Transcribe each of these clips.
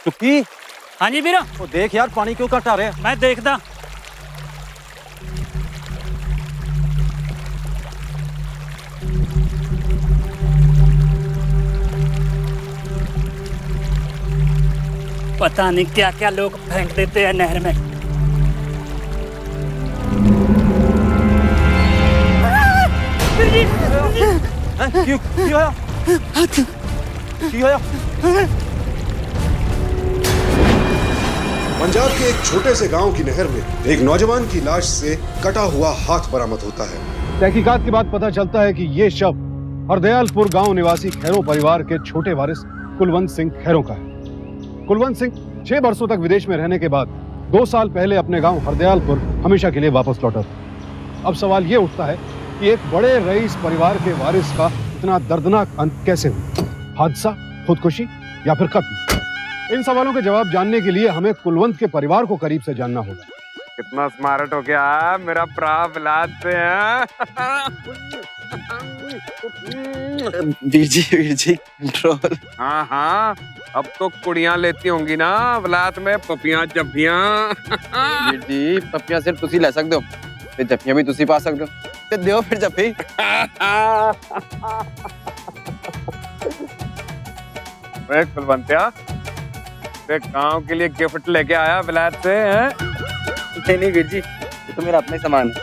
सुखी हाँ जी वीरा, वो देख यार पानी क्यों घट आ रहा है। मैं देखदा। पता नहीं क्या क्या लोग फेंक देते हैं नहर में। हैं? क्यों होया? क्यों होया? पंजाब के एक छोटे से गांव की नहर में एक नौजवान की लाश से कटा हुआ हाथ बरामद होता है। तहकीकात के बाद पता चलता है कि ये शव हरदयालपुर गांव निवासी खैरों परिवार के छोटे वारिस कुलवंत सिंह खैरों का है। कुलवंत सिंह 6 वर्षों तक विदेश में रहने के बाद 2 साल पहले अपने गांव हरदयालपुर हमेशा के लिए वापस लौटा था। अब सवाल ये उठता है कि एक बड़े रईस परिवार के वारिस का इतना दर्दनाक अंत कैसे हुआ? हादसा, खुदकुशी या फिर कत्ल? इन सवालों के जवाब जानने के लिए हमें कुलवंत के परिवार को करीब से जानना होगा। कितना स्मार्ट हो गया मेरा भरा औलाद से हैं? वीर जी कंट्रोल। हाँ, अब तो कुड़ियां लेती होंगी ना औलाद में पपियां जब्बियां। वीर जी पप्पियां सिर्फ तुसी ले सकते हो, ते जप्पियां भी तुसी पा सकते हो। ते दियो फिर जप्पी। वे कुलवंतिया, ते गांव के लिए गिफ्ट लेके आया औलाद से हैं? नहीं वीर जी, ये तो मेरा अपना ही सामान है।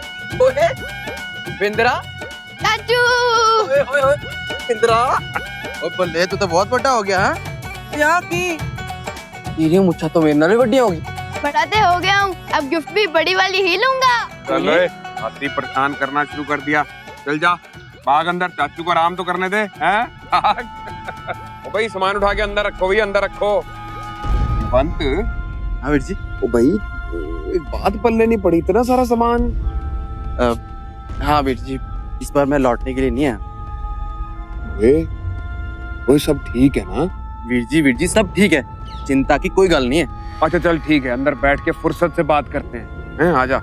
ओए बिंद्रा, चाचू। ओए ओए ओए बिंद्रा, ओ बल्ले तू तो बहुत बड़ा हो गया है। यहाँ की तेरी मुच्छा तो मेरे नाल भी बड़ी होगी। बड़ा तो हो गया हूँ, अब गिफ्ट भी बड़ी वाली ही लूंगा। चलो हाथी परेशान करना शुरू कर दिया। चल जा भाग अंदर, चाचू को आराम तो करने दे। हैं? ओ भाई सामान उठा के अंदर रखो, भाई अंदर रखो। बंत, हाँ वीर जी। ओ भाई एक बात पल्ले नहीं पड़ी, इतना सारा सामान। हाँ वीर जी, इस बार मैं लौटने के लिए नहीं आया। वो सब ठीक है ना? वीर जी सब ठीक है, चिंता की कोई गल नहीं है। अच्छा चल ठीक है, अंदर बैठ के फुर्सत से बात करते हैं। आजा,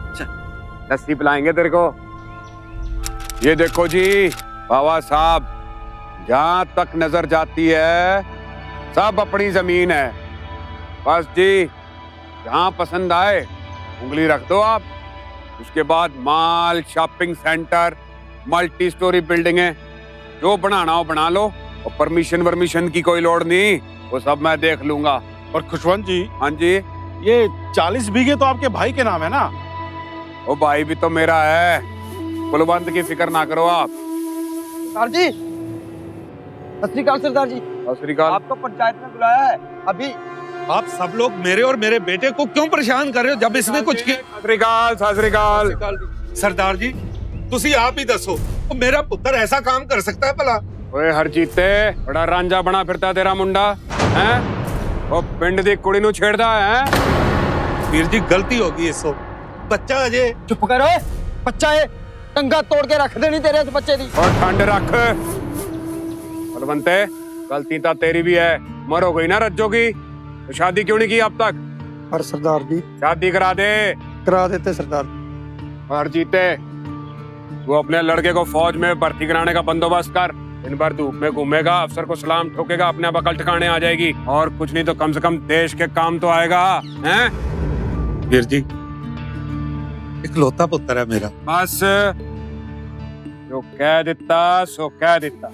लस्सी पिलाएंगे तेरे को। ये देखो जी बाबा साहब, जहाँ तक नजर जाती है सब अपनी जमीन है। बस जी जहाँ पसंद आए उंगली रख दो आप। उसके बाद माल, शॉपिंग सेंटर, मल्टी स्टोरी बिल्डिंगें, जो बनाना हो बना लो, और परमिशन की कोई लोड़ नहीं, वो सब मैं देख लूंगा। और खुशवंत जी, हाँ जी, ये 40 बीघे तो आपके भाई के नाम है ना? वो भाई भी तो मेरा है, कुलवंत की फिक्र ना करो आप। सरदार जी, सत श्री अकाल सरदार जी। सत श्री अकाल। आपको पंचायत में बुलाया है अभी। आप सब लोग मेरे और मेरे बेटे को क्यों परेशान कर रहे हो जब इसने कुछ किया? सत श्री अकाल, सत श्री अकाल। सरदार जी, तुसी आप ही दसो, वो मेरा पुत्र ऐसा काम कर सकता है भला? ओए हरजीते, बड़ा रांझा बना फिरता तेरा मुंडा हैं? वो पिंड दी कुड़ी नू छेड़दा है? वीर जी गलती होगी इसो, बच्चा अजय। चुप करो, बच्चा है, टंगा तोड़ के रख देनी तेरे इस बच्चे दी। और ठंड रख बलवंते, गलती तो तेरी भी है, उम्र हो गई ना रज्जो की, तो शादी क्यों नहीं की अब तक? पर सरदार जी शादी करा दे। करा देते सरदार। हरजीते, तू अपने लड़के को फौज में भर्ती कराने का बंदोबस्त कर। दिन भर धूप में घूमेगा, अफसर को सलाम ठोकेगा, अपने आप अकल ठिकाने आ जाएगी। और कुछ नहीं तो कम से कम देश के काम तो आएगा। हैं? वीर जी इकलौता पुत्र है मेरा। बस जो कह दिता सो कह दिता।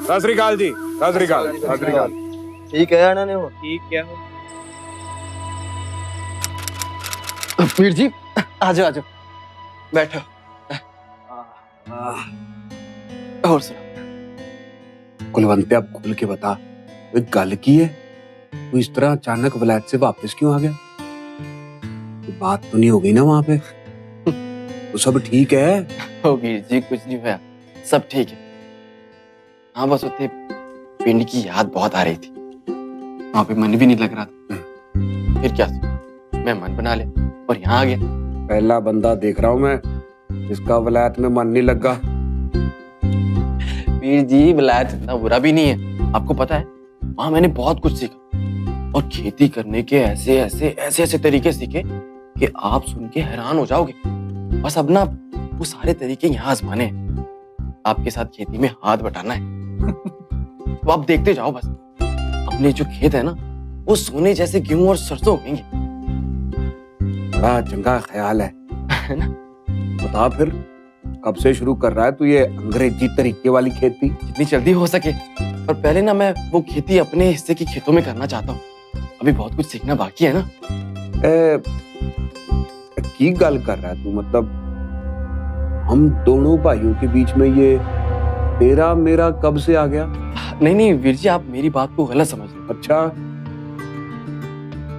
सत श्री अकाल जी, सत श्री अकाल, सत श्री अकाल। ठीक है इन्होंने वो ठीक क्या हो। वीर जी आजो आजो बैठो। और सुनो। कुलवंते अब खुल के बता, एक गल की है, तू इस तरह अचानक वलायत से वापस क्यों आ गया? तो बात तो नहीं हो गई ना वहां पे? तो सब ठीक है? ओ वीर जी कुछ नहीं हुआ, सब ठीक है। हाँ बस उतने पिंड की याद बहुत आ रही थी, वहां पे मन भी नहीं लग रहा था। फिर क्या, मैं मन बना लिया और यहाँ आ गया। पहला बंदा देख रहा हूं मैं जिसका वलायत में मन नहीं लगा। वीर जी विलायत इतना बुरा भी नहीं है, आपको पता है वहां मैंने बहुत कुछ सीखा, और खेती करने के ऐसे तरीके सीखे कि आप सुन के हैरान हो जाओगे। बस अब ना वो सारे तरीके यहाँ आजमाने हैं, आपके साथ खेती में हाथ बटाना है। तो आप देखते जाओ बस। अपने जो खेत है ना, वो सोने जैसे गेहूं और सरसों उगेंगे। बड़ा चंगा ख्याल है है ना? बता फिर कब से शुरू कर रहा है तू ये अंग्रेजी तरीके वाली खेती? जितनी जल्दी हो सके, पर पहले ना मैं वो खेती अपने हिस्से की खेतों में करना चाहता हूँ। अभी बहुत कुछ सीखना बाकी है ना। की गल कर रहा है तू? मतलब हम दोनों भाइयों के बीच में ये तेरा मेरा कब से आ गया? नहीं नहीं वीर जी, आप मेरी बात को गलत समझ रहे। अच्छा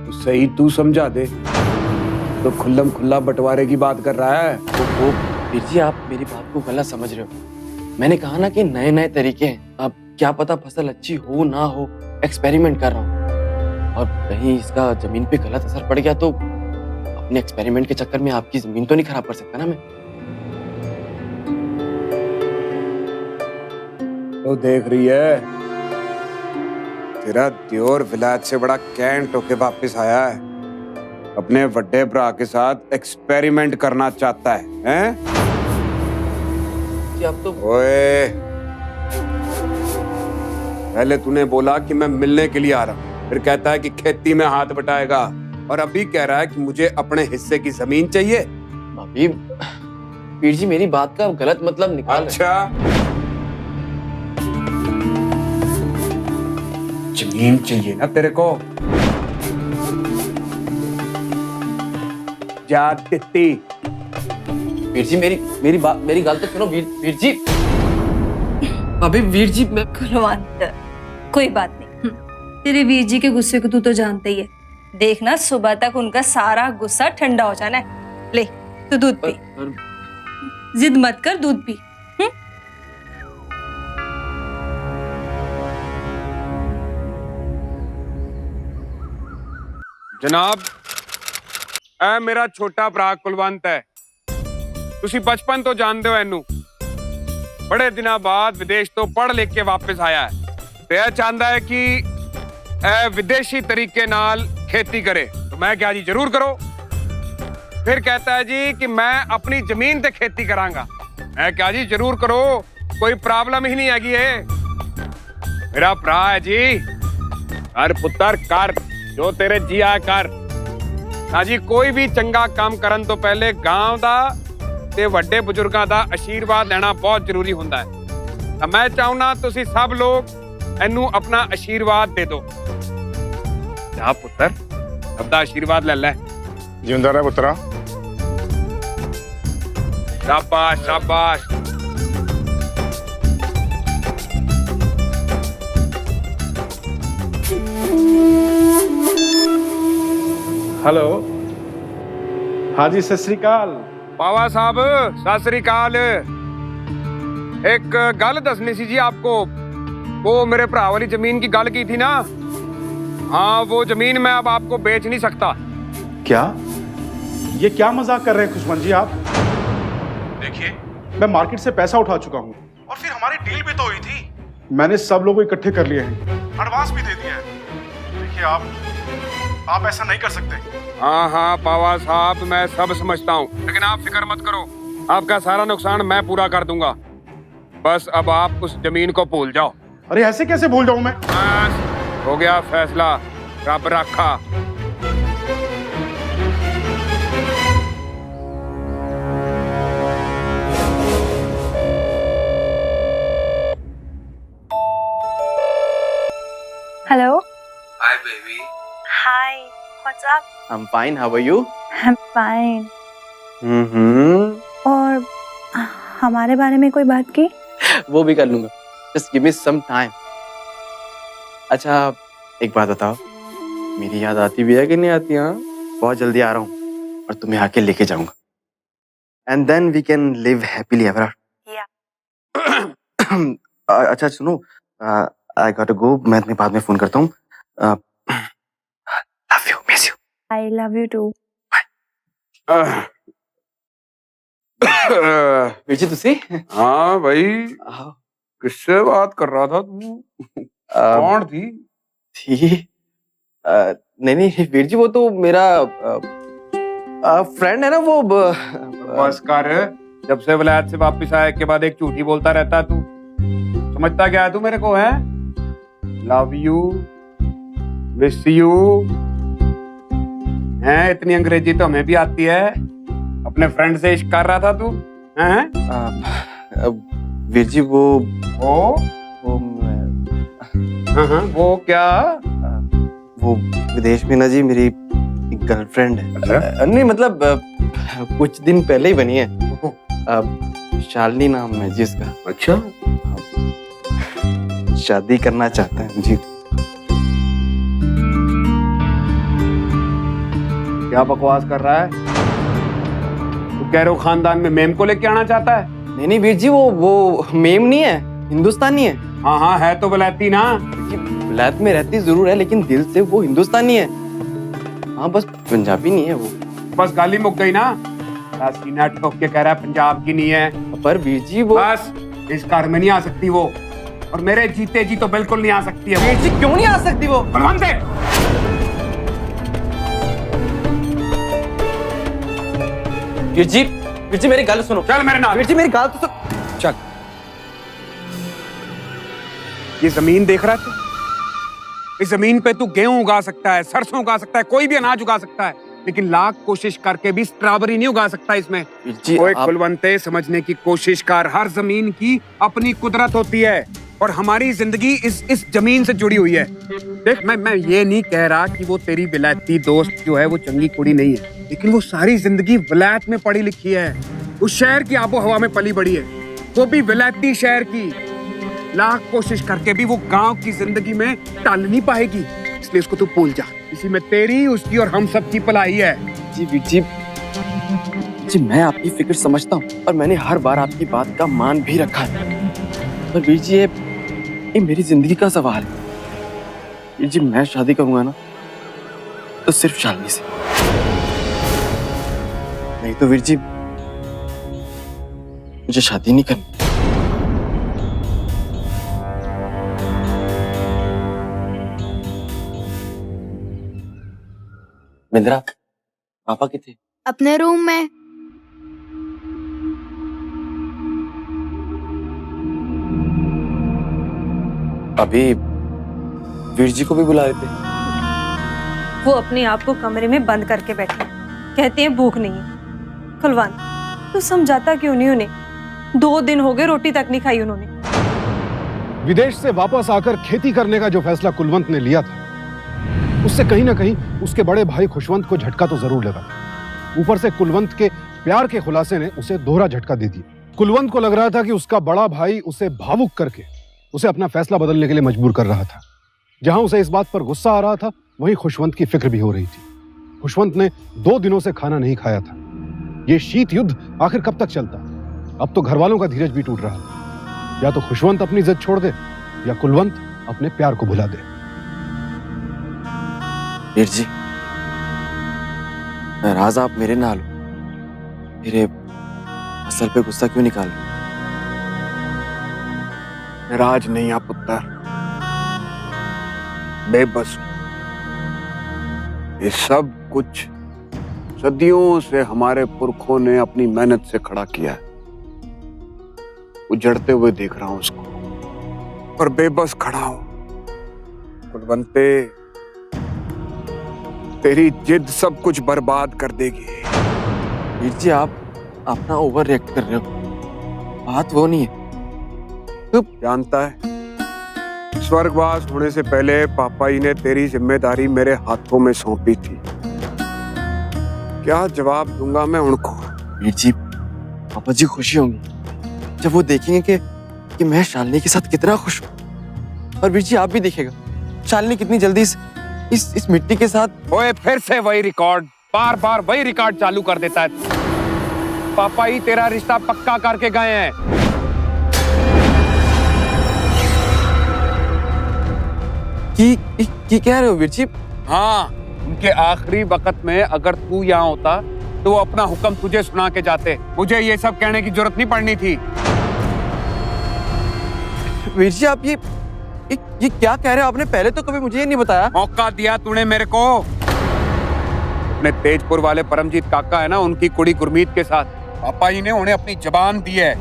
तो सही तू समझा दे। तो खुल्लम खुल्ला बंटवारे की बात कर रहा है? वो वीर जी, आप मेरी बात को गलत समझ रहे हो। मैंने कहा ना कि नए नए तरीके हैं। अब क्या पता फसल अच्छी हो ना हो, एक्सपेरिमेंट कर रहा हूँ। और कहीं इसका जमीन पे गलत असर पड़ गया तो अपने एक्सपेरिमेंट के चक्कर में आपकी जमीन तो नहीं खराब कर सकता ना मैं। तो देख रही है तेरा दियोर विलायत से बड़ा कैंट होके वापस आया है, अपने बड़े भरा के साथ एक्सपेरिमेंट करना चाहता है, हैं? जी अब तो ओए, पहले तूने बोला कि मैं मिलने के लिए आ रहा हूँ, फिर कहता है कि खेती में हाथ बटाएगा, और अभी कह रहा है कि मुझे अपने हिस्से की जमीन चाहिए। अभी वीर जी मेरी बात का गलत मतलब निकाल। अच्छा, जमीन चाहिए ना तेरे को? जा तित्ती। वीर जी मेरी गल तो सुनो। वीर जी, अभी वीर जी मैं कुलवंत, कोई बात नहीं। तेरे वीर जी के गुस्से को तू तो जानता ही है। देखना सुबह तक उनका सारा गुस्सा ठंडा हो जाना है। ले तू दूध पी, जिद मत कर, दूध पी। जनाब, ए मेरा छोटा भरा कुलवंत है। तुसी बचपन तो जानते हो इनू। बड़े दिनों बाद विदेश तो पढ़ लिख के वापस आया है ते यह चाहता है कि ए विदेशी तरीके नाल खेती करे। तो मैं क्या जी जरूर करो। फिर कहता है जी कि मैं अपनी जमीन ते खेती करांगा। मैं क्या जी जरूर करो, कोई प्रॉब्लम ही नहीं हैगी है। मेरा भरा है जी, कर पुत्र कर जो तेरे जी आया कर। जी कोई भी चंगा काम करन तो पहले गांव दा ते वड्डे बुजुर्गां दा आशीर्वाद लेना बहुत जरूरी हुंदा है। तो मैं चाहूना तुसी सब लोग इनू अपना आशीर्वाद दे दो। जा पुत्र, सबदा आशीर्वाद ले ले। जिंदा रह पुत्रा। शाबाश शाबाश। हेलो, हाँ जी, सत श्री अकाल। बाबा साहब सत श्री अकाल। एक गल दसनी सी जी आपको। वो मेरे भरा वाली जमीन की गल की थी ना, हाँ वो जमीन मैं अब आपको बेच नहीं सकता। क्या? ये क्या मजाक कर रहे हैं खुशवंत जी आप? देखिए, मैं मार्केट से पैसा उठा चुका हूँ और फिर हमारी डील भी तो हुई थी। मैंने सब लोगों को इकट्ठे कर लिए हैं, एडवांस भी दे दिया है। देखिए आप ऐसा नहीं कर सकते। हाँ हाँ बाबा साहब, मैं सब समझता हूँ, लेकिन आप फिक्र मत करो, आपका सारा नुकसान मैं पूरा कर दूंगा। बस अब आप उस जमीन को भूल जाओ। अरे ऐसे कैसे भूल जाऊं मैं? बस हो गया फैसला, रब रखा। Hello. Hi baby. Hi, what's up? I am fine, how are you? I am fine. Hmm. और हमारे बारे में कोई बात की? वो भी कर लूंगा, just give me some time. अच्छा एक बात बताओ, मेरी याद आती भी है कि नहीं आती? हाँ, बहुत जल्दी आ रहा हूँ और तुम्हें आके लेके जाऊंगा, and then we can live happily ever after. अच्छा सुनो, आई गॉट टू गो, मैं तुम्हें बाद में फोन करता हूँ। Love you, miss you. I love you too. Vijay तुसी? हाँ भाई, किससे बात कर रहा था तू? कौन थी? नहीं नहीं वीर जी, वो तो मेरा फ्रेंड है ना वो। बस कर, जब से विलायत से वापस आए के बाद एक झूठी बोलता रहता है तू। समझता क्या है तू मेरे को? है लव यू मिस यू। हैं, इतनी अंग्रेजी तो हमें भी आती है। अपने फ्रेंड से इश्क कर रहा था तू? हैं? वीर जी वो हाँ, वो क्या? वो विदेश में ना जी मेरी गर्लफ्रेंड है। अच्छा? नहीं मतलब कुछ दिन पहले ही बनी है। शालिनी नाम है जी उसका। अच्छा, शादी करना चाहता है जी। क्या बकवास कर रहा है? तू कह रहे हो खानदान में मेम को लेके आना चाहता है? नहीं वीर जी वो मेम नहीं है, हिंदुस्तानी है। हाँ हाँ, है तो वलायती ना। विलायत में रहती जरूर है लेकिन दिल से वो हिंदुस्तानी है। हाँ बस पंजाबी नहीं है वो। बस गाली मुक गई ना। सीना ठोक के कह रहा है पंजाब की नहीं है। पर वीर जी वो बस इस कार में नहीं आ सकती वो, और मेरे जीते जी तो बिल्कुल नहीं आ सकती है। वीर जी क्यों नहीं आ सकती वो? बलवंत है। वीर जी मेरी गल सुनो। चल मेरे नाल। वीर जी मेरी गल तो सुनो। चल। ये जमीन देख रहा है तू? इस जमीन पे तू गेहूं उगा सकता है, सरसों उगा सकता है, कोई भी अनाज उगा सकता है, लेकिन लाख कोशिश करके भी स्ट्रॉबेरी नहीं उगा सकता इसमें। कोई कुलवंते समझने की कोशिश कर। हर जमीन की अपनी कुदरत होती है और हमारी जिंदगी इस जमीन से जुड़ी हुई है। देख, मैं ये नहीं कह रहा कि वो तेरी विलायती दोस्त जो है वो चंगी कुड़ी नहीं है, लेकिन वो सारी जिंदगी विलायत में पढ़ी लिखी है, उस शहर की आबो हवा में पली बड़ी है, वो भी विलायती शहर की। लाख कोशिश करके भी वो गांव की जिंदगी में टाल नहीं पाएगी, इसलिए उसको तू भूल जा। इसी में तेरी, उसकी और हम सब की भलाई है। जी वीर जी मैं आपकी फिक्र समझता हूँ और मैंने हर बार आपकी बात का मान भी रखा है, पर वीर जी ये मेरी जिंदगी का सवाल है। वीर जी मैं शादी करूंगा ना तो सिर्फ शालिनी से, नहीं तो वीर जी मुझे शादी नहीं करनी। मिंद्रा, पापा किथे? अपने रूम में। अभी वीर जी को भी बुला लेते। वो अपने आप को कमरे में बंद करके बैठे हैं। कहते हैं भूख नहीं है। कुलवंत तो समझाता क्यों नहीं उन्हें? 2 दिन हो गए रोटी तक नहीं खाई उन्होंने। विदेश से वापस आकर खेती करने का जो फैसला कुलवंत ने लिया था, उससे कहीं ना कहीं उसके बड़े भाई खुशवंत को झटका तो जरूर लगा। ऊपर से कुलवंत के प्यार के खुलासे ने उसे दोहरा झटका दे दिया। कुलवंत को लग रहा था कि उसका बड़ा भाई उसे भावुक करके उसे अपना फैसला बदलने के लिए मजबूर कर रहा था। जहां उसे इस बात पर गुस्सा आ रहा था, वहीं खुशवंत की फिक्र भी हो रही थी। खुशवंत ने 2 दिनों से खाना नहीं खाया था। ये शीत युद्ध आखिर कब तक चलता? अब तो घर वालों का धीरज भी टूट रहा था। या तो खुशवंत अपनी जिद छोड़ दे या कुलवंत अपने प्यार को भुला दे। वीर जी नाराज आप मेरे नाल हो, मेरे असल पे गुस्सा क्यों निकाल? नाराज नहीं आ पुत्र, बेबस। ये सब कुछ सदियों से हमारे पुरखों ने अपनी मेहनत से खड़ा किया है। उजड़ते हुए देख रहा हूं उसको, पर बेबस खड़ा हूं। कुलवंते, तेरी जिद सब कुछ बर्बाद कर देगी। वीर जी आप अपना ओवर रिएक्ट कर रहे हो, बात वो नहीं है। तू जानता है, स्वर्गवास होने से पहले पापा जी ने तेरी जिम्मेदारी मेरे हाथों में सौंपी थी। क्या जवाब दूंगा मैं उनको? वीर जी पापा जी खुशी होंगी जब वो देखेंगे कि मैं शालिनी के साथ कितना खुश हूँ। और वीर जी आप भी देखिएगा शालिनी कितनी जल्दी इस मिट्टी के साथ। ओए फिर से वही रिकॉर्ड, बार बार वही रिकॉर्ड चालू कर देता है। पापा ही तेरा रिश्ता पक्का करके गए हैं। की कह रहे हो वीर जी? हाँ, उनके आखिरी वक्त में अगर तू यहाँ होता तो वो अपना हुक्म तुझे सुना के जाते। मुझे ये सब कहने की जरूरत नहीं पड़नी थी। वीर जी आप ये क्या कह रहे हो? आपने पहले तो कभी मुझे ये नहीं बताया। मौका दिया तूने मेरे को। अपने तेजपुर वाले परमजीत काका है ना, उनकी कुड़ी गुरमीत के साथ पापा जी ने उन्हें अपनी जबान दी है।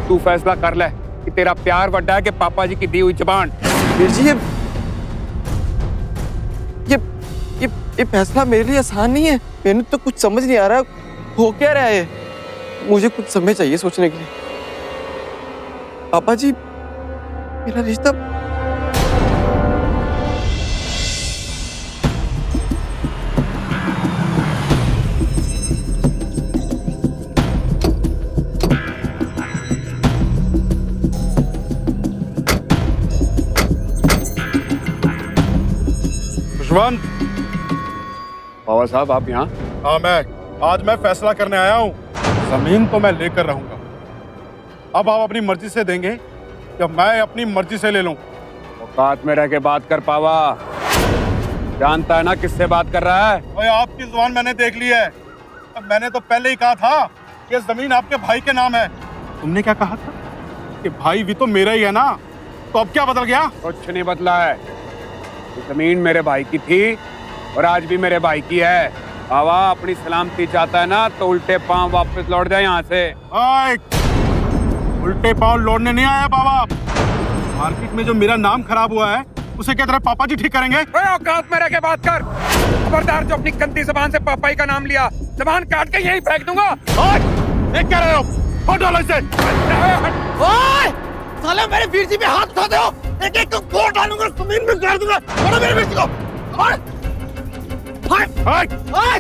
तू फैसला कर ले कि तेरा प्यार बड़ा है कि पापा जी की दी हुई जबान। वीर जी ये फैसला मेरे लिए आसान नहीं है। मैंने तो कुछ समझ नहीं आ रहा हो क्या रहा है। मुझे कुछ समय चाहिए सोचने के लिए। पापा जी, मेरा रिश्ता खुशवंत। बाबा साहब आप यहाँ? हाँ, आज मैं फैसला करने आया हूँ। जमीन तो मैं लेकर रहूंगा। अब आप अपनी मर्जी से देंगे या मैं अपनी मर्जी से ले लूं? औकात में रह के बात कर पावा। जानता है ना किससे बात कर रहा है? ओए, आपकी जुबान मैंने देख ली है। अब मैंने तो पहले ही कहा था कि जमीन आपके भाई के नाम है। तुमने क्या कहा था कि भाई भी तो मेरा ही है ना? तो अब क्या बदल गया? कुछ नहीं बदला है। ये जमीन मेरे भाई की थी और आज भी मेरे भाई की है। बाबा अपनी सलामती चाहता है ना तो उल्टे पांव वापस लौट जाए यहाँ से। उल्टे पांव लौटने नहीं आया बाबा। मार्केट में जो मेरा नाम खराब हुआ है उसे क्या तेरे पापा जी ठीक करेंगे? औकात में रह के बात कर। खबरदार जो अपनी गंदी जबान से पापा का नाम लिया, जबान काट के यहीं फेंक दूंगा। क्या रहे हो? हट डालो इसे। साले मेरे वीर जी पे हाथ उठाते हो। एक एक को फोड़ डालूंगा, जमीन में गाड़ दूंगा। छोड़ो मेरे वीर जी को।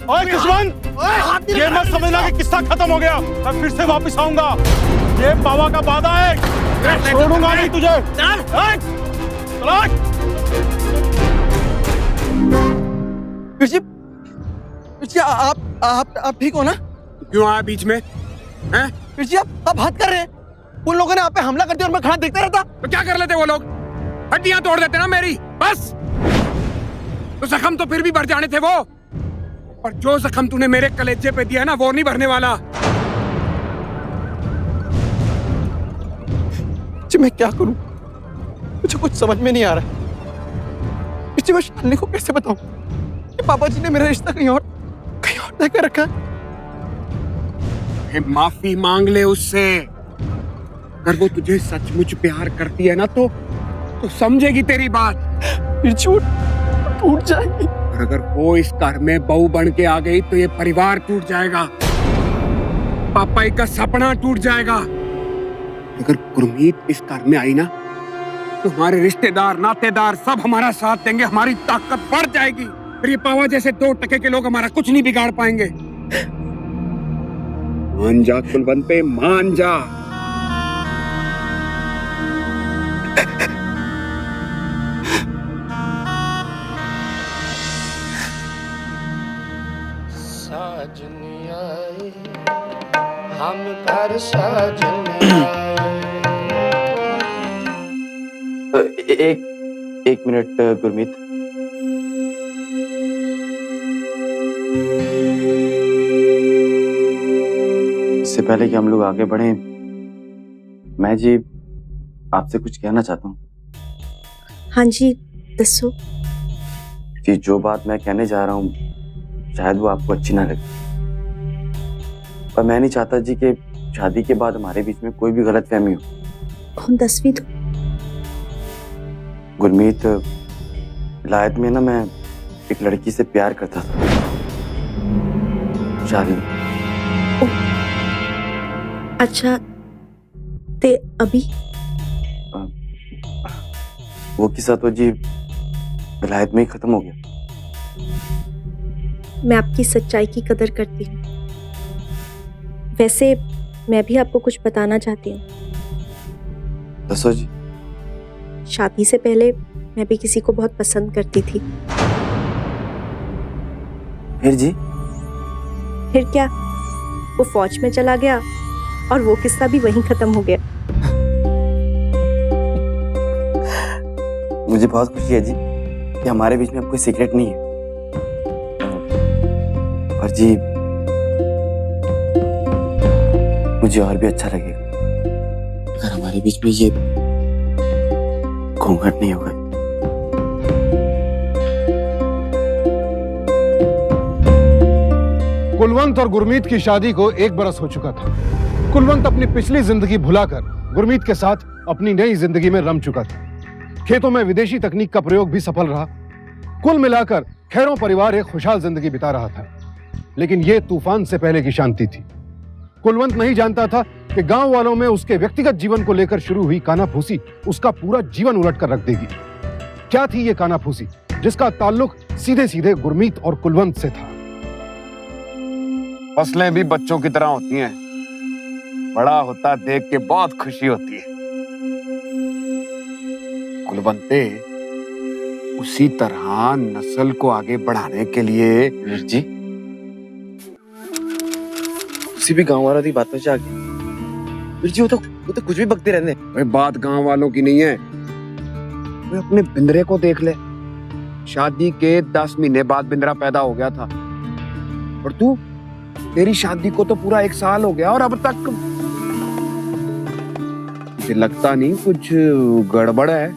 खुशवंत, ये मत समझना कि किस्सा खत्म हो गया। मैं फिर से वापस आऊंगा। ये बाबा का वादा है। मैं छोड़ूंगा नहीं तुझे। वीर जी, आप ठीक हो ना? क्यों आया बीच में? हैं? वीर जी, आप हाथ कर रहे हैं। उन लोगों ने आप पे हमला कर दिया और मैं खड़ा देखता रहता। तो क्या कर लेते वो लोग? हड्डियां तोड़ देते ना मेरी, बस। तो जख्म तो फिर भी भर जाने थे वो, पर जो जख्म तूने मेरे कलेजे पे दिया ना वो नहीं भरने वाला। जी मैं क्या करूं? मुझे कुछ समझ में नहीं आ रहा। जी मैं शालिनी को कैसे बताऊं कि पापा जी ने मेरा रिश्ता कहीं और तय कर रखा है। माफी मांग ले उससे। अगर वो तुझे सचमुच प्यार करती है ना तो समझेगी तेरी बात। फिर टूट जाएगी। और अगर वो इस घर में बहू बन के आ गई तो ये परिवार टूट जाएगा, पापा का सपना टूट जाएगा। अगर गुरमीत इस घर में आई ना तो हमारे रिश्तेदार नातेदार सब हमारा साथ देंगे, हमारी ताकत बढ़ जाएगी। फिर ये पावा जैसे 2 टके के लोग हमारा कुछ नहीं बिगाड़ पाएंगे। मान जा कुलवंत पे, मान जा। साजनी आए हम घर साजनी आए। एक मिनट गुरमीत। इससे पहले कि हम लोग आगे बढ़े, मैं जी आपसे कुछ कहना चाहता हूँ। हाँ जी, दसो। कि जो बात मैं कहने जा रहा हूँ शायद वो आपको अच्छी ना लगे, पर मैं नहीं चाहता जी कि शादी के बाद हमारे बीच में कोई भी गलतफहमी हो। कौन 10वीं तो? गुरमीत, विलायत में ना मैं एक लड़की से प्यार करता था, शालिनी। अच्छा, ते अभी? वो किस्सा तो जी विलायत में ही खत्म हो गया। मैं आपकी सच्चाई की कदर करती हूँ। वैसे मैं भी आपको कुछ बताना चाहती हूँ। दसो जी। शादी से पहले मैं भी किसी को बहुत पसंद करती थी। फिर जी? फिर क्या, वो फौज में चला गया और वो किस्सा भी वहीं खत्म हो गया। मुझे बहुत खुशी है जी कि हमारे बीच में अब कोई सीक्रेट नहीं है। और जी मुझे और भी अच्छा लगेगा अगर हमारे बीच में ये घूंघट नहीं होगा। कुलवंत और गुरमीत की शादी को 1 बरस हो चुका था। कुलवंत अपनी पिछली जिंदगी भुलाकर गुरमीत के साथ अपनी नई जिंदगी में रम चुका था। खेतों में विदेशी तकनीक का प्रयोग भी सफल रहा कुल मिलाकर खैरों परिवार एक खुशहाल जिंदगी बिता रहा था। लेकिन यह तूफान से पहले की शांति थी। कुलवंत नहीं जानता था कि गांव वालों में उसके व्यक्तिगत जीवन को लेकर शुरू हुई कानाफूसी उसका पूरा जीवन उलट कर रख देगी। क्या थी ये कानाफूसी जिसका ताल्लुक सीधे सीधे गुरमीत और कुलवंत से था? फसलें भी बच्चों की तरह होती हैं, बड़ा होता देख के बहुत खुशी होती है। कुलवंते, उसी तरह नस्ल को आगे बढ़ाने के लिए वीर जी, उसी भी गांव वालों की बातों से आगे वीर जी, वो तो कुछ भी बकते रहते हैं। भाई बात गांव वालों की नहीं है, वो अपने बिंदरे को देख ले। शादी के 10 महीने बाद बिंदरा पैदा हो गया था, और तेरी शादी को तो पूरा 1 साल हो गया और अब तक मुझे लगता नहीं कुछ गड़बड़ है।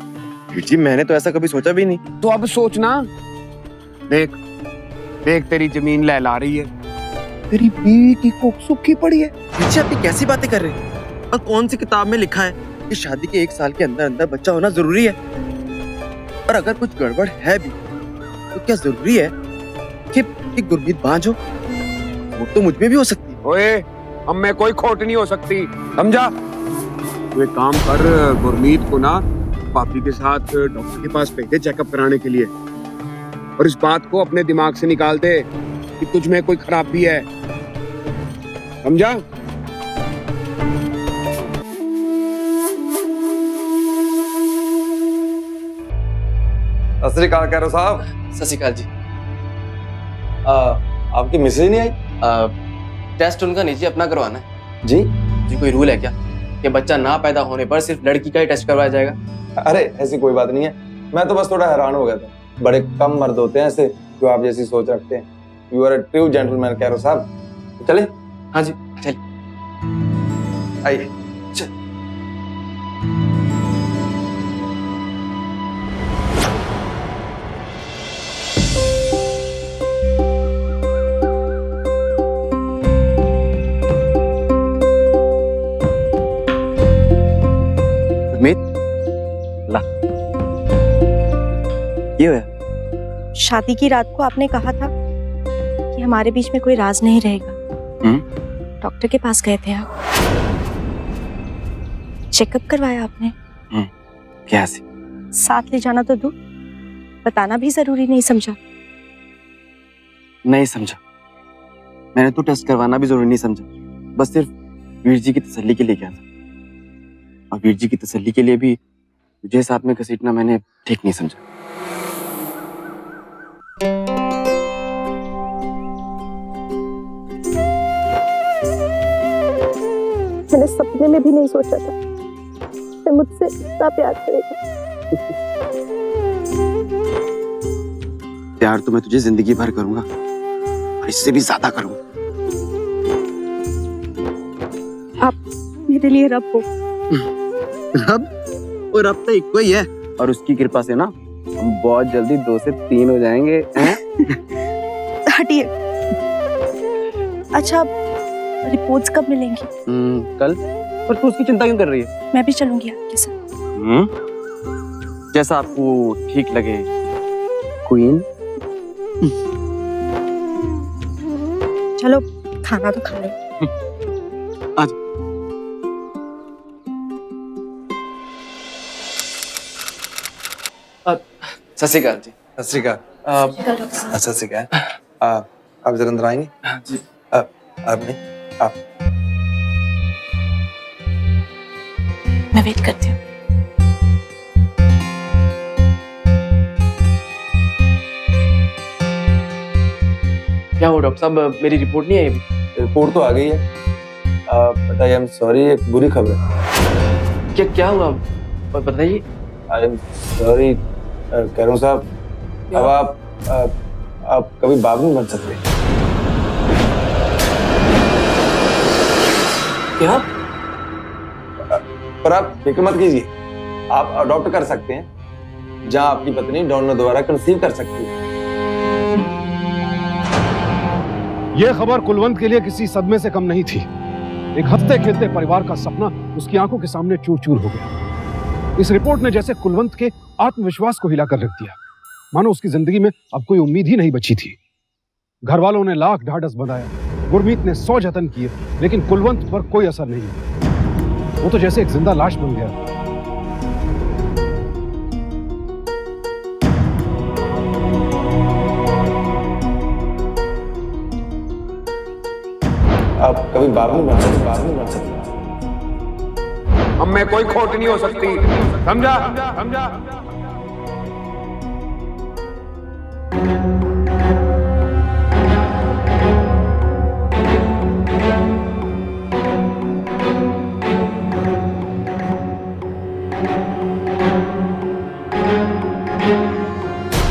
वीर जी, मैंने तो ऐसा कभी सोचा भी नहीं। तो अब सोचना। देख तेरी जमीन लहला रही है, तेरी बीवी की कोख सूखी पड़ी है। वीर जी, आप ये कैसी बातें कर रहे हैं? और कौन सी किताब में लिखा है कि शादी के 1 साल के अंदर अंदर बच्चा होना जरूरी है? और अगर कुछ गड़बड़ है भी तो क्या जरूरी है कि गुरमीत बांझ हो? वो तो मुझ में भी हो सकती है। ओए, हम में कोई खोट नहीं हो सकती, समझा? तू एक काम कर, गुरमीत को ना पापी के साथ डॉक्टर के पास भेज दे चेकअप कराने के लिए, और इस बात को अपने दिमाग से निकाल दे कि तुझ में कोई खराबी है, समझा? सत श्री अकाल कैरो साहब। सत श्री अकाल जी। आपकी मिसेज नहीं आई? टेस्ट उनका निजी अपना करवाना है। जी? कोई रूल है क्या कि बच्चा ना पैदा होने पर सिर्फ लड़की का ही टेस्ट करवाया जाएगा? अरे ऐसी कोई बात नहीं है, मैं तो बस थोड़ा हैरान हो गया था। बड़े कम मर्द होते हैं ऐसे जो आप जैसी सोच रखते हैं। You are a true gentleman कैरो साहब। चले? हाँ जी चलिए। आइए। ये हुआ? शादी की रात को आपने कहा था कि हमारे बीच में कोई राज नहीं रहेगा। डॉक्टर के पास गए थे आप, चेकअप करवाया आपने। क्या से? साथ ले जाना तो दूर, बताना भी जरूरी नहीं समझा? नहीं समझा, मैंने तो टेस्ट करवाना भी जरूरी नहीं समझा। बस सिर्फ वीर जी की तसल्ली के लिए गया था, और वीर जी की तसल्ली के लिए भी मुझे साथ में घसीटना मैंने ठीक नहीं समझा। मैंने सपने में भी नहीं सोचा था कि मुझसे इतना प्यार करेगा। प्यार तो मैं तुझे जिंदगी भर करूंगा, और इससे भी ज्यादा करूंगा। आप मेरे लिए रब हो। रब? और रब तो एक ही है, और उसकी कृपा से ना हम बहुत जल्दी 2 से 3 हो जाएंगे। हटिए। अच्छा, रिपोर्ट्स कब मिलेंगी? कल। पर तू उसकी चिंता क्यों कर रही है? मैं भी चलूंगी आपके साथ। जैसा आपको ठीक लगे क्वीन। चलो खाना तो खा लो। आज सत श्री अकाल जी। सत श्री अकाल। सत श्री अकाल। आप जरा अंदर आएंगे? जी। आपने आप मैं वेट करती हूँ। क्या हो डॉक्टर साहब, मेरी रिपोर्ट नहीं आई अभी? रिपोर्ट तो आ गई है, बट आई एम सॉरी, एक बुरी खबर है। क्या हुआ बताइए। आई एम सॉरी कैरो साहब, अब आप कभी बाप नहीं बन सकते। क्या? पर आप फिक्र मत कीजिए, आप अडॉप्ट कर सकते हैं, जहां आपकी पत्नी डोनर द्वारा कंसीव कर सकती है। यह खबर कुलवंत के लिए किसी सदमे से कम नहीं थी। एक हंसते खेलते परिवार का सपना उसकी आंखों के सामने चूर चूर हो गया। इस रिपोर्ट ने जैसे कुलवंत के आत्मविश्वास को हिलाकर रख दिया। मानो उसकी जिंदगी में अब कोई उम्मीद ही नहीं बची थी। घर वालों ने लाख ढाढ़स बंधाया, गुरमीत ने 100 जतन किए, लेकिन कुलवंत पर कोई असर नहीं हुआ। वो तो जैसे एक जिंदा लाश बन गया। आप कभी बाप नहीं बन सकते, बाप नहीं बन सकते। हम में कोई खोट नहीं हो सकती, समझा? समझा?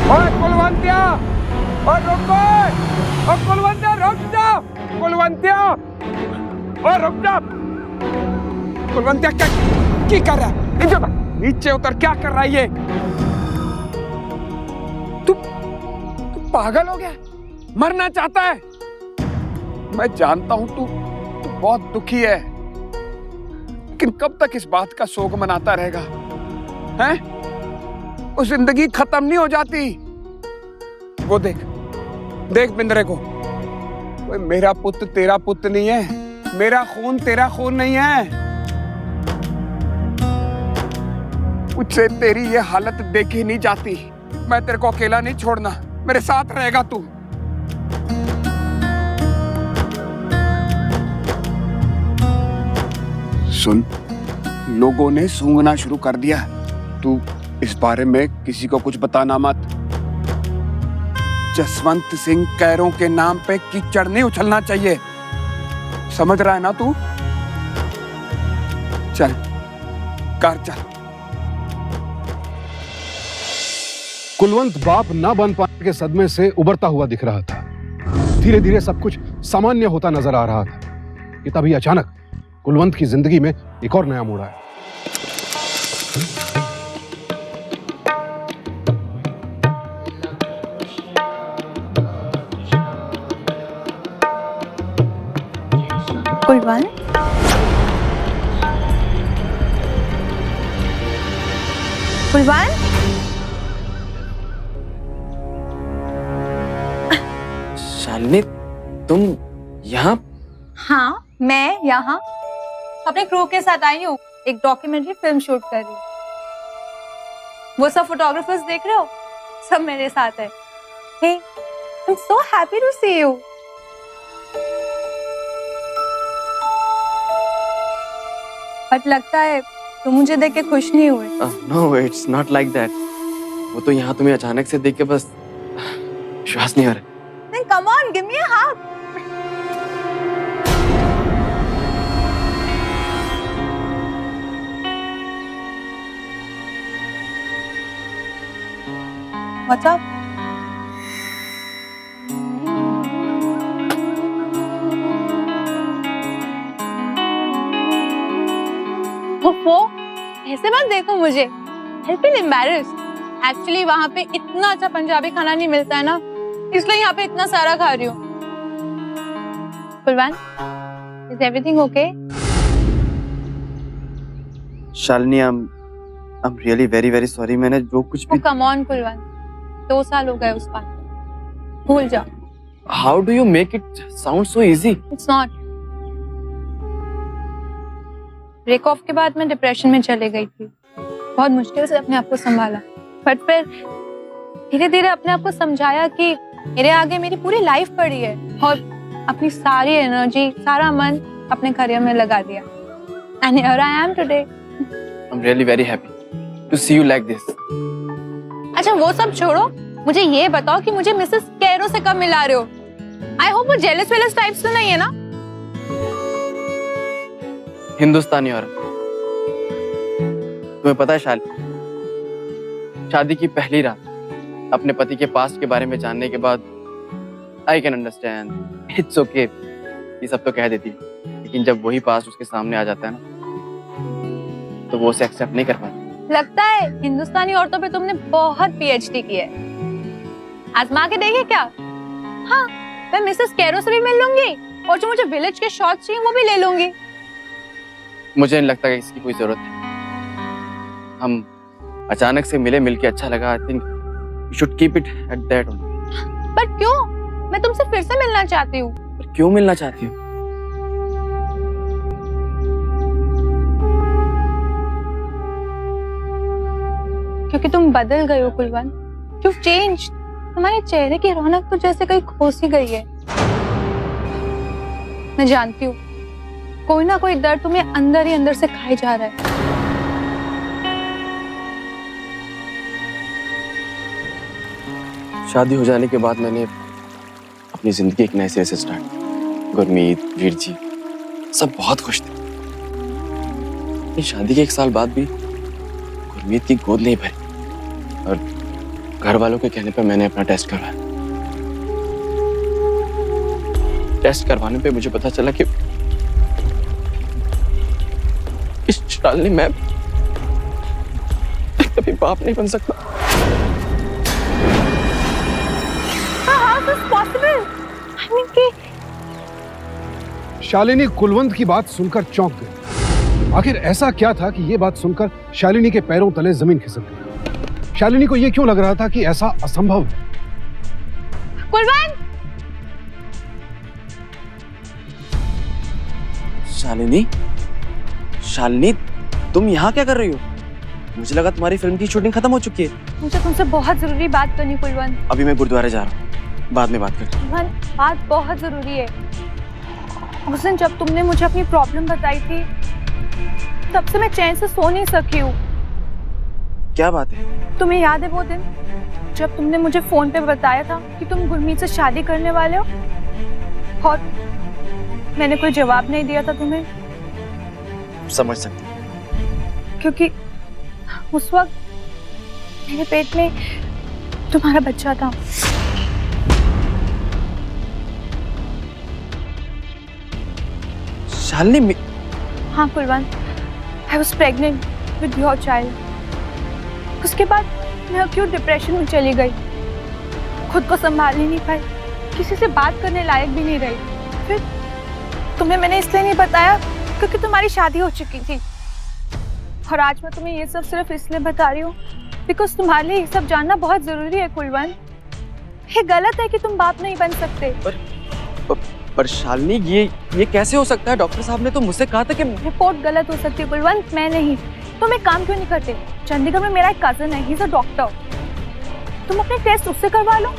ओए कुलवंतिया, और रुको, और कुलवंतिया रुक जा, कुलवंतिया, और रुक जा, कुलवंतिया क्या कर रहा है? नीचे उतर, क्या कर रहा है ये? तू पागल हो गया? मरना चाहता है? मैं जानता हूं तू बहुत दुखी है, लेकिन कब तक इस बात का शोक मनाता रहेगा? हैं? वो जिंदगी खत्म नहीं हो जाती। वो देख, देख बिंद्रे को, वो मेरा पुत्र तेरा पुत्र नहीं है, मेरा खून तेरा खून नहीं है। मुझसे तेरी ये हालत देखी नहीं जाती। मैं तेरे को अकेला नहीं छोड़ना, मेरे साथ रहेगा तू। सुन, लोगों ने सूंघना शुरू कर दिया। तू इस बारे में किसी को कुछ बताना मत। जसवंत सिंह कैरों के नाम पे कीचड़ नहीं उछलना चाहिए, समझ रहा है ना तू? चल, कर चल। कुलवंत बाप न बन पाने के सदमे से उबरता हुआ दिख रहा था। धीरे धीरे सब कुछ सामान्य होता नजर आ रहा था कि तभी अचानक कुलवंत की जिंदगी में एक और नया मोड़ आया। कुलवंत, कुलवंत, शालिनी, तुम यहाँ? हाँ, मैं यहाँ अपने क्रू के साथ आई हूँ, एक डॉक्यूमेंट्री फिल्म शूट कर रही हूँ। वो सब फोटोग्राफर्स देख रहे हो, सब मेरे साथ है। हे, I'm so happy to see you. But लगता है तुम मुझे देख के खुश नहीं हुए। No, it's not like that. वो तो यहाँ तुम्हें अचानक से देख के बस विश्वास नहीं आ रहा। Then come on, give me a hug. What's up? वो ऐसे मत देखो मुझे। I feel embarrassed. Actually वहाँ पे इतना अच्छा पंजाबी खाना नहीं मिलता है ना, इसलिए यहाँ पे इतना सारा खा रही हूँ। Kulwant, is everything okay? Shalini, I'm really very very sorry। मैंने जो कुछ भी। Oh come on कुलवंत, 2 साल हो गए उस बात को, भूल जाओ। How do you make it sound so easy? It's not. Break off के बाद मैं डिप्रेशन में चले गई थी, बहुत मुश्किल से अपने आप को संभाला, बट फिर धीरे धीरे अपने आप को समझाया कि मेरे आगे मेरी पूरी लाइफ पड़ी है और अपनी सारी एनर्जी, सारा मन अपने करियर में लगा दिया। And here I am today. I'm really very happy to see you like this. अच्छा वो सब छोड़ो, मुझे ये बताओ कि मुझे मिसेस कैरो से कब मिला रहे हो? I hope वो जेलस वेलस टाइप्स तो नहीं है ना? हिंदुस्तानी औरत। तुम्हें पता है शालिनी, शादी की पहली रात अपने पति के पास्ट के बारे में जानने के बाद I can understand, it's okay, ये सब तो कह देती, लेकिन जब वही पास्ट उसके सामने आ जाता है ना, तो वो उसे एक्सेप्ट नहीं कर पाती। लगता है हिंदुस्तानी औरतों पे तुमने बहुत पीएचडी की है। आजमा के देखे क्या? हाँ, मैं मिसेस कैरो से भी मिल लूंगी और जो मुझे विलेज के शॉट्स चाहिए वो भी ले लूंगी। मुझे नहीं लगता कि इसकी कोई जरूरत है। हम अचानक से मिले, मिलके अच्छा लगा। I think You should keep it at that only. पर क्यों? मैं तुमसे फिर से मिलना चाहती हूँ। पर क्यों मिलना चाहती हो? क्योंकि तुम बदल गए हो कुलवंत। You've changed। तुम्हारे चेहरे की रौनक तो जैसे कहीं खो सी गई है। मैं जानती हूँ कोई ना कोई दर्द तुम्हें अंदर ही अंदर से खाए जा रहा है। शादी हो जाने के बाद मैंने अपनी जिंदगी एक नए सिरे से स्टार्ट की। गुरमीत, वीर जी सब बहुत खुश थे। लेकिन शादी के 1 साल बाद भी गुरमीत की गोद नहीं भरी और घर वालों के कहने पर मैंने अपना टेस्ट करवाया। टेस्ट करवाने पे मुझे पता चला कि इस शालिनी मैं कभी बाप नहीं बन सकता। शालिनी कुलवंत की बात सुनकर चौंक गई। आखिर ऐसा क्या था कि ये बात सुनकर शालिनी के पैरों तले जमीन खिसक गई। शालिनी को ये क्यों लग रहा था कि ऐसा असंभव है? कुलवंत! शालिनी, शालिनी तुम यहाँ क्या कर रही हो? मुझे लगा तुम्हारी फिल्म की शूटिंग खत्म हो चुकी है। मुझे तुमसे बहुत जरूरी बात करनी कुलवंत। अभी मैं गुरुद्वारे जा रहा हूँ, बाद में बात करते हैं। कुलवंत, बात बहुत जरूरी है। उस दिन जब तुमने मुझे अपनी प्रॉब्लम बताई थी तब से मैं चैन से सो नहीं सकी हूँ। क्या बात है? तुम्हें याद है वो दिन जब तुमने मुझे फोन पे बताया था कि तुम गुरमीत से शादी करने वाले हो और मैंने कोई जवाब नहीं दिया था तुम्हें? समझ सकती। क्योंकि उस वक्त मेरे पेट में तुम्हारा बच्चा था। शालिनी, हाँ Kulwant, I was pregnant with your child। उसके बाद मैं एक्यूट डिप्रेशन में चली गई, खुद को संभाल ही नहीं पाई, किसी से बात करने लायक भी नहीं रही। फिर तुम्हें मैंने इसलिए नहीं बताया क्योंकि तुम्हारी शादी हो चुकी थी। और आज मैं तुम्हें ये सब सिर्फ इसलिए बता रही हूँ बिकॉज तुम्हारे लिए ये सब जानना बहुत जरूरी है कुलवंत। ये गलत है कि तुम बाप नहीं बन सकते। पर शालिनी ये कैसे हो सकता है? डॉक्टर साहब ने तो मुझसे कहा था कि रिपोर्ट गलत हो सकती है कुलवंत, मैं नहीं। तुम एक काम क्यों नहीं करते? चंडीगढ़ में मेरा एक कजन है, ही इज अ डॉक्टर। तुम अपने टेस्ट उससे करवा लो।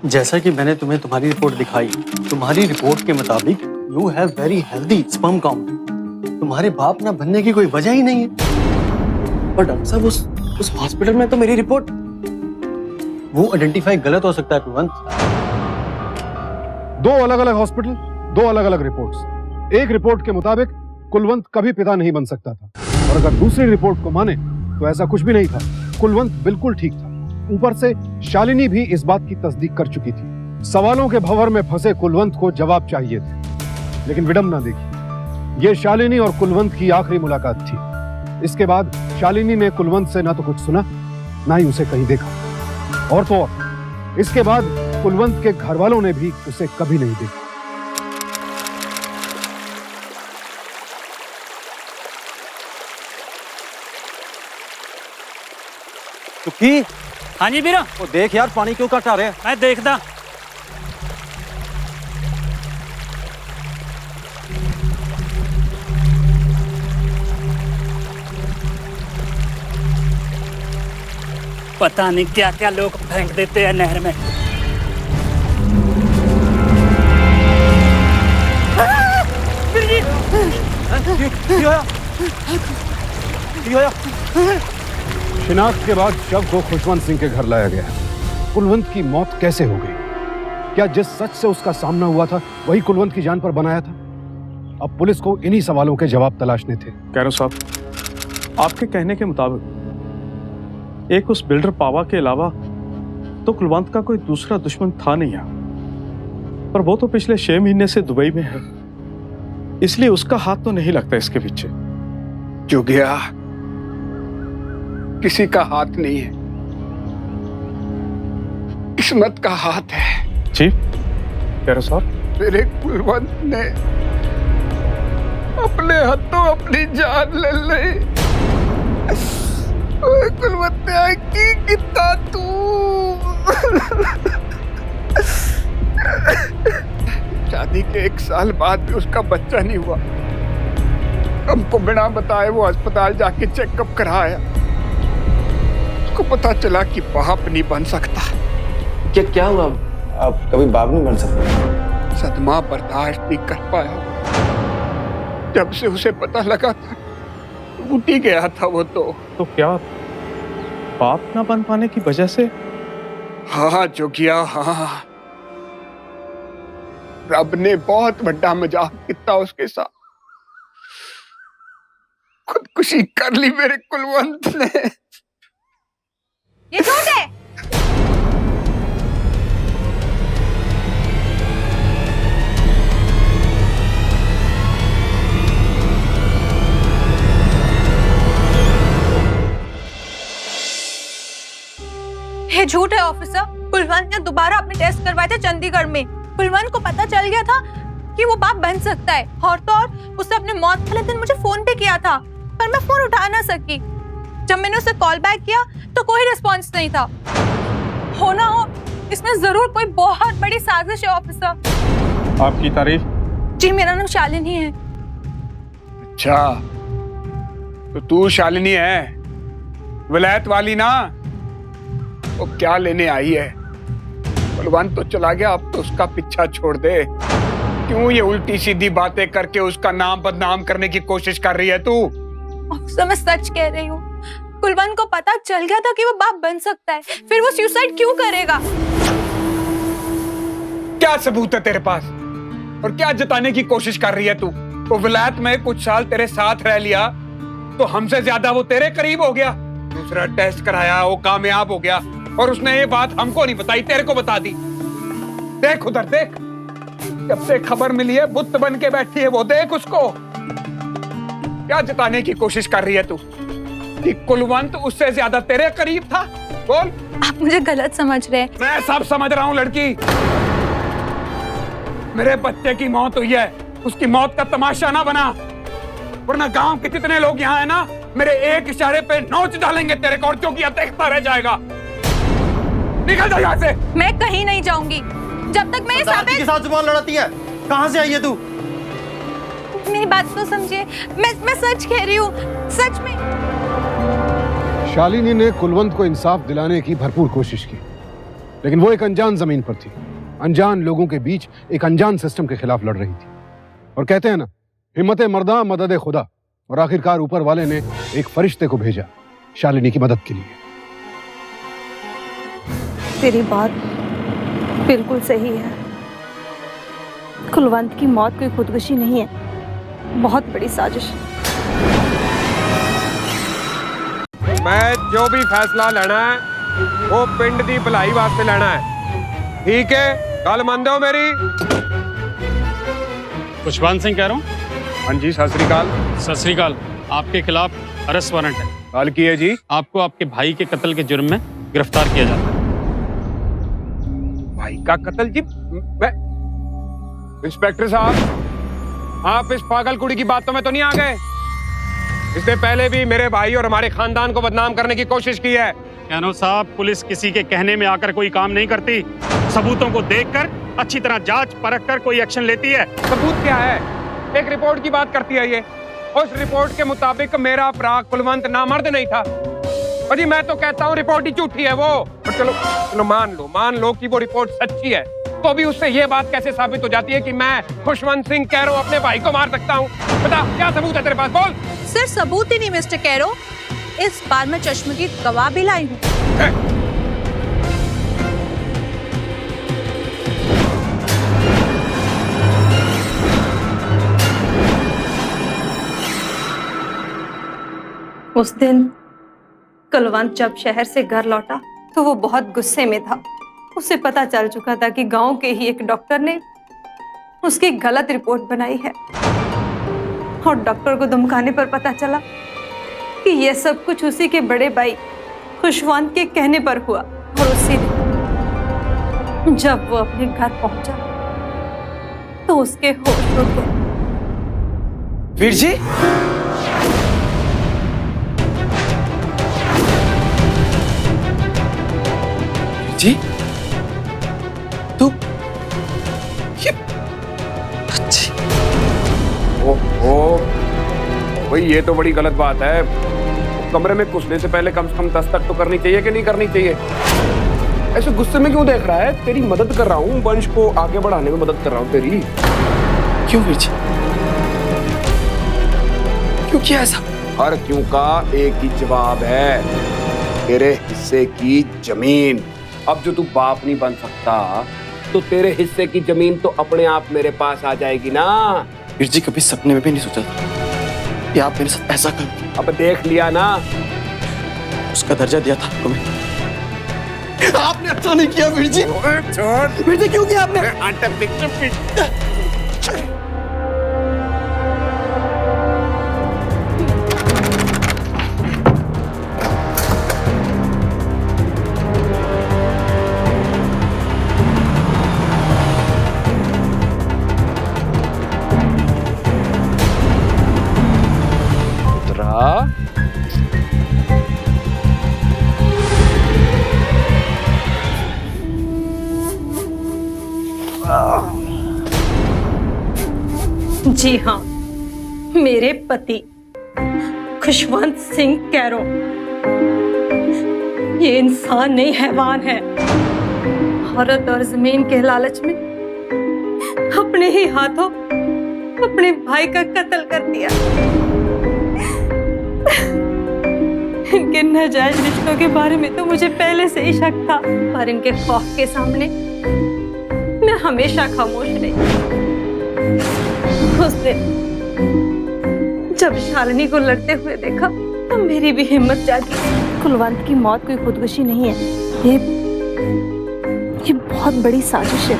जैसा कि मैंने तुम्हें तुम्हारी रिपोर्ट दिखाई, तुम्हारी रिपोर्ट के मुताबिक you have very healthy sperm count. तुम्हारे बाप ना बनने की कोई वजह ही नहीं है। और डॉक्टर साहब उस हॉस्पिटल में तो मेरी रिपोर्ट वो आइडेंटिफाई गलत हो सकता है कुलवंत। 2 अलग-अलग हॉस्पिटल, 2 अलग-अलग रिपोर्ट्स। एक रिपोर्ट के मुताबिक कुलवंत कभी पिता नहीं बन सकता था और अगर दूसरी रिपोर्ट को माने तो ऐसा कुछ भी नहीं था। कुलवंत बिल्कुल ठीक था। ऊपर से शालिनी भी इस बात की तस्दीक कर चुकी थी। सवालों के भंवर में फंसे कुलवंत को जवाब चाहिए थे, लेकिन विडंबना देखिए, ये शालिनी और कुलवंत की आखिरी मुलाकात थी। इसके बाद शालिनी ने कुलवंत से ना तो कुछ सुना, ना ही उसे कहीं देखा। और तो और इसके बाद कुलवंत के घर वालों ने भी उसे कभी नहीं देखा। सुखी, हाँ जी वीरा। वो देख यार, पानी क्यों घट आ रहा है? मैं देखदा। पता नहीं क्या क्या लोग फेंक देते हैं नहर में। शिनाख्त के बाद शव को खुशवंत सिंह के घर लाया गया। कुलवंत की मौत कैसे हो गई? क्या जिस सच से उसका सामना हुआ था वही कुलवंत की जान पर बनाया था? अब पुलिस को इन्हीं सवालों के जवाब तलाशने थे। कैरो साहब, आपके कहने के मुताबिक एक उस बिल्डर पावा के अलावा तो कुलवंत का कोई दूसरा दुश्मन था नहीं यहाँ, पर वो तो पिछले 6 महीने से दुबई में है, इसलिए उसका हाथ तो नहीं लगता इसके पीछे। जुगिया, किसी का हाथ नहीं है, किस्मत का हाथ है। जी कैरो साहब, मेरे कुलवंत ने अपने हाथों अपनी जान ले ले। ओए कुलवंतिया की कितना तू। शादी के 1 साल बाद भी उसका बच्चा नहीं हुआ। हमको बिना बताए वो अस्पताल जाके चेकअप कराया। उसको पता चला कि बाप नहीं बन सकता। क्या हुआ? आप कभी बाप नहीं बन सकते? सदमा बर्दाश्त नहीं कर पाया। जब से उसे पता लगा था टूट ही गया था वो तो क्या बाप ना बन पाने की वजह से? हाँ जोगिया, हाँ, रब ने बहुत बड़ा मजाक किया उसके साथ। खुदकुशी कर ली मेरे कुलवंत ने। ये झूठ है। ये झूठ है ऑफिसर। कुलवंत ने दोबारा अपने टेस्ट करवाए थे चंडीगढ़ में। कुलवंत को पता चल गया था कि वो बाप बन सकता है, और तो और उसने अपने मौत वाले दिन मुझे फोन पे किया था, पर मैं फोन उठा ना सकी। जब मैंने उसे कॉल बैक किया तो कोई रिस्पॉन्स नहीं था। हो ना हो इसमें जरूर कोई बहुत बड़ी साजिश है ऑफिसर। आपकी तारीफ? जी मेरा नाम शालिनी है। अच्छा, तो तू शालिनी है, विलायत वाली ना? वो क्या लेने आई है? कुलवंत तो चला गया, अब तो उसका पीछा छोड़ दे। क्यों ये उल्टी सीधी बातें करके उसका नाम बदनाम करने की कोशिश कर रही है तू? ऑफिसर मैं सच कह रही हूँ। कुलवंत को पता चल गया था कि वो बाप बन सकता है, फिर वो सुसाइड क्यों करेगा? क्या सबूत है तेरे पास? और क्या जताने की कोशिश कर रही है तू? वो विलायत में कुछ साल तेरे साथ रह लिया तो हमसे ज्यादा वो तेरे करीब हो गया। दूसरा टेस्ट कराया, वो कामयाब हो गया, और उसने ये बात हमको नहीं बताई, तेरे को बता दी। देख उधर देख, जब से खबर मिली है बुत बन के बैठी है वो, देख उसको। क्या जताने की कोशिश कर रही है तू कि कुलवंत उससे ज्यादा तेरे करीब था? बोल। आप मुझे गलत समझ रहे हैं। मैं सब समझ रहा हूँ लड़की। मेरे बच्चे की मौत हुई है, उसकी मौत का तमाशा ना बना, वरना गांव के जितने लोग यहाँ है ना, मेरे एक इशारे पे नोच डालेंगे तेरे को, और जोगिया देखता रह जाएगा। निकल जा यहाँ से। मैं कहीं नहीं जाऊंगी जब तक मैं के साथ जुबान लड़ाती है। कहाँ से आई है तू? मेरी बात तो समझिए, मैं सच कह रही हूँ, सच में। शालिनी ने कुलवंत को इंसाफ दिलाने की भरपूर कोशिश की, लेकिन वो एक अनजान जमीन पर थी, अनजान लोगों के बीच एक अनजान सिस्टम के खिलाफ लड़ रही थी। और कहते हैं ना, हिम्मत मर्दा मदद खुदा। और आखिरकार ऊपर वाले ने एक फरिश्ते को भेजा शालिनी की मदद के लिए। तेरी बात बिल्कुल सही है। कुलवंत की मौत कोई खुदकुशी नहीं है, बहुत बड़ी साजिश। मैं जो भी फैसला लेना है वो पिंड दी भलाई वास्ते लेना है, ठीक है? गल मनदे हो मेरी? खुशवंत सिंह कह रहा हूँ। हाँ जी, सत श्री अकाल। सत श्री अकाल। आपके खिलाफ अरेस्ट वारंट है। कल की है जी? आपको आपके भाई के कत्ल के जुर्म में गिरफ्तार किया जाता है। भाई का कत्ल जी? मैं... इंस्पेक्टर साहब, आप इस पागल कुड़ी की बातों में तो नहीं आ गए? इसने पहले भी मेरे भाई और हमारे खानदान को बदनाम करने की कोशिश की है। कैनो साहब, पुलिस किसी के कहने में आकर कोई काम नहीं करती, सबूतों को देखकर अच्छी तरह जांच परख कर कोई एक्शन लेती है। सबूत क्या है? एक रिपोर्ट की बात करती है ये। उस रिपोर्ट के मुताबिक मेरा भरा कुलवंत नामर्द नहीं था। और जी मैं तो कहता हूँ रिपोर्ट ही झूठी है वो। और चलो मान लो कि वो रिपोर्ट सच्ची है, तो भी उससे ये बात कैसे साबित हो जाती है कि मैं खुशवंत सिंह कैरो अपने भाई को मार सकता हूँ? बता, क्या सबूत है तेरे पास? बोल। सिर्फ सबूत ही नहीं मिस्टर कैरो, इस बार मैं चश्मदीद गवाह भी लाई हूँ। उस दिन कुलवंत जब शहर से घर लौटा तो वो बहुत गुस्से में था। उसे पता चल चुका था कि गांव के ही एक डॉक्टर ने उसकी गलत रिपोर्ट बनाई है, और डॉक्टर को धमकाने पर पता चला कि यह सब कुछ उसी के बड़े भाई खुशवंत के कहने पर हुआ। और उसी दिन जब वो अपने घर पहुंचा तो उसके होश उड़ गए। वीर जी, जी तू ये अच्छी। ओहो भाई, ये तो बड़ी गलत बात है। कमरे में घुसने से पहले कम से कम दस्तक तो करनी चाहिए कि नहीं करनी चाहिए? ऐसे गुस्से में क्यों देख रहा है? तेरी मदद कर रहा हूँ, वंश को आगे बढ़ाने में मदद कर रहा हूँ तेरी। क्यों वीर जी, क्यों किया ऐसा? हर क्यों का एक ही जवाब है, तेरे हिस्से की जमीन। अब जो तू बाप नहीं बन सकता तो तेरे हिस्से की जमीन तो अपने आप मेरे पास आ जाएगी ना। वीर जी, कभी सपने में भी नहीं सोचा था कि आप मेरे साथ ऐसा करोगे। अब देख लिया ना, उसका दर्जा दिया था आपको मैं। आपने अच्छा नहीं किया वीर जी। वीर जी, क्यों किया आपने? जी हाँ, मेरे पति खुशवंत सिंह कैरो ये इंसान नहीं हैवान है। औरत और जमीन के लालच में अपने ही हाथों अपने भाई का कत्ल कर दिया। इनके नाजायज रिश्तों के बारे में तो मुझे पहले से ही शक था, पर इनके खौफ के सामने मैं हमेशा खामोश रही। उस दिन जब शालिनी को लड़ते हुए देखा तब मेरी भी हिम्मत जागी। कुलवंत की मौत कोई खुदकुशी नहीं है, ये बहुत बड़ी साजिश है।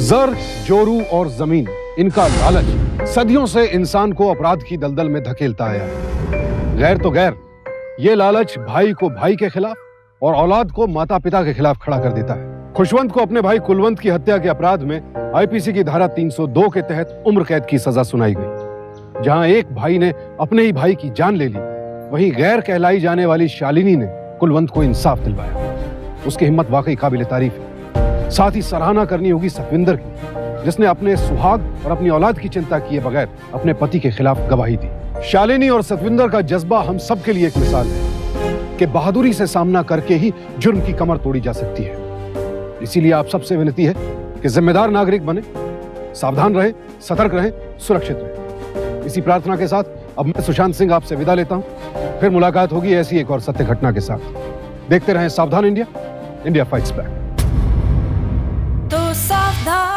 जर, जोरू और जमीन, इनका लालच सदियों से इंसान को अपराध की दलदल में धकेलता आया है। गैर तो गैर, ये लालच भाई को भाई के खिलाफ और औलाद को माता पिता के खिलाफ खड़ा कर देता है। खुशवंत को अपने भाई कुलवंत की हत्या के अपराध में आईपीसी की धारा 302 के तहत उम्र कैद की सजा सुनाई गई। जहां एक भाई ने अपने ही भाई की जान ले ली, वहीं गैर कहलाई जाने वाली शालिनी ने कुलवंत को इंसाफ दिलवाया। उसकी हिम्मत वाकई काबिल तारीफ है। साथ ही सराहना करनी होगी सतविंदर की, जिसने अपने सुहाग और अपनी औलाद की चिंता किए बगैर अपने पति के खिलाफ गवाही दी। शालिनी और सतविंदर का जज्बा हम सब के लिए एक मिसाल है कि बहादुरी से सामना करके ही जुर्म की कमर तोड़ी जा सकती है। इसीलिए आप सबसे विनती है कि जिम्मेदार नागरिक बने, सावधान रहे, सतर्क रहे, सुरक्षित रहे। इसी प्रार्थना के साथ अब मैं सुशांत सिंह आपसे विदा लेता हूं। फिर मुलाकात होगी ऐसी एक और सत्य घटना के साथ। देखते रहें सावधान इंडिया, इंडिया फाइट्स बैक। तो सावधान